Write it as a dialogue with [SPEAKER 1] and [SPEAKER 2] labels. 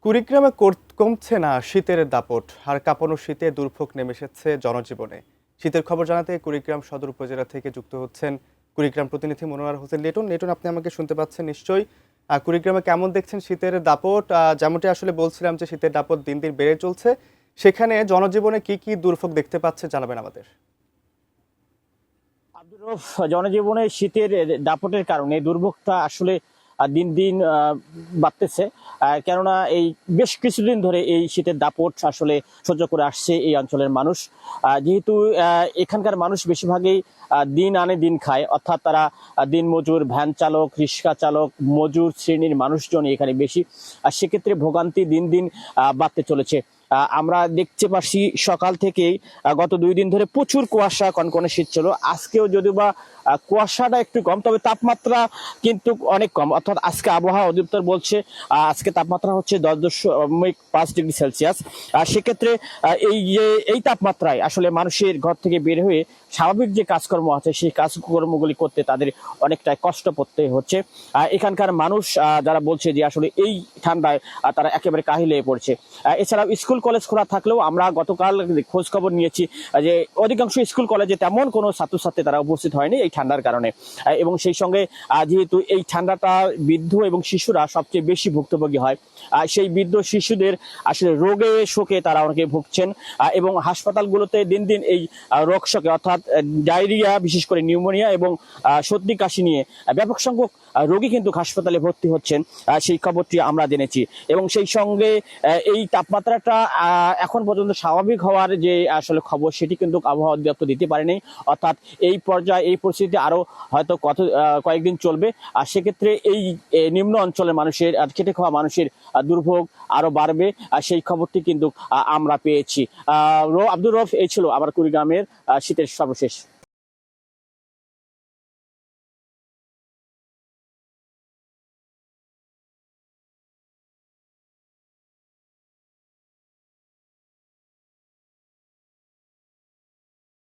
[SPEAKER 1] কুড়িগ্রামে কমছে না শীতের দাপট। আর কাঁপানো শীতে দুর্ভোগ নেমে এসেছে জনজীবনে। শীতের খবর জানাতে কুড়িগ্রাম সদর উপজেলা থেকে যুক্ত হচ্ছেন কুড়িগ্রাম প্রতিনিধি মনোয়ার হোসেন লিটন। লিটন, আপনি আমাকে শুনতে পাচ্ছেন নিশ্চয়ই? কুড়িগ্রামে কেমন দেখছেন শীতের দাপট? যেমনটি আসলে বলছিলাম যে শীতের দাপট দিন দিন বেড়ে চলছে, সেখানে জনজীবনে কি কি দুর্ভোগ দেখতে পাচ্ছে জানাবেন আমাদের।
[SPEAKER 2] আব্দুর রউফ, জনজীবনে শীতের দাপটের কারণে দুর্ভোগটা আসলে দিন দিন বাড়তেছে। কেননা এই বেশ কিছুদিন ধরে এই শীতের দাপট আসলে সহ্য করে আসছে এই অঞ্চলের মানুষ। যেহেতু এখানকার মানুষ বেশিরভাগই দিন আনে দিন খায়, অর্থাৎ তারা দিন মজুর, ভ্যান চালক, রিক্সা চালক, মজুর শ্রেণীর মানুষজন এখানে বেশি। আর সেক্ষেত্রে ভোগান্তি দিন দিন বাড়তে চলেছে। আমরা দেখতে পাচ্ছি সকাল থেকেই গত 2 দিন ধরে প্রচুর কুয়াশা, কনকনে শীত ছিল। আজকেও যদিও বা কুয়াশাটা একটু কম, তবে তাপমাত্রা কিন্তু অনেক কম। অর্থাৎ আজকে আবহাওয়া অধিদপ্তর বলছে আজকে তাপমাত্রা হচ্ছে 10.5 ডিগ্রি সেলসিয়াস। সেক্ষেত্রে এই তাপমাত্রায় আসলে মানুষের ঘর থেকে বের হয়ে স্বাভাবিক যে কাজকর্ম আছে সেই কাজকর্মগুলি করতে তাদের অনেকটাই কষ্ট করতে হচ্ছে। এখানকার মানুষ যারা বলছে যে আসলে এই ঠান্ডায় তারা একেবারে কাহিল হয়ে পড়ছে। এছাড়াও স্কুল কলেজ খোলা থাকলেও আমরা গতকাল খোঁজ খবর নিয়েছি যে অধিকাংশ স্কুল কলেজে তেমন কোনো ছাত্রছাত্রী তারা উপস্থিত হয়নি এই ঠান্ডার কারণে। এবং সেই সঙ্গে যেহেতু এই ঠান্ডাটা বৃদ্ধ এবং শিশুরা সবচেয়ে বেশি ভুক্তভোগী হয়, সেই বৃদ্ধ শিশুদের আসলে রোগে শোকে তারা অনেকে ভুগছেন। এবং হাসপাতালগুলোতে দিন দিন এই রোগ শোকে অর্থাৎ ডায়রিয়া, বিশেষ করে নিউমোনিয়া এবং সর্দি কাশি নিয়ে ব্যাপক সংখ্যক রোগী কিন্তু হাসপাতালে ভর্তি হচ্ছেন, সেই খবরটি আমরা জেনেছি। এবং সেই সঙ্গে এই তাপমাত্রাটা এখন পর্যন্ত স্বাভাবিক হওয়ার যে আসলে খবর সেটি কিন্তু আবহাওয়া অধিদপ্তর দিতে পারেনি। অর্থাৎ এই পর্যায়ে এই পরিস্থিতি আরো হয়তো কয়েকদিন চলবে। আর সেক্ষেত্রে এই নিম্ন অঞ্চলের মানুষের, খেটে খাওয়া মানুষের দুর্ভোগ আরো বাড়বে। আর সেই খবরটি কিন্তু আমরা পেয়েছি। আব্দুর রউফ, এই ছিল আমার কুড়িগ্রামের শীতের সর্বশেষ।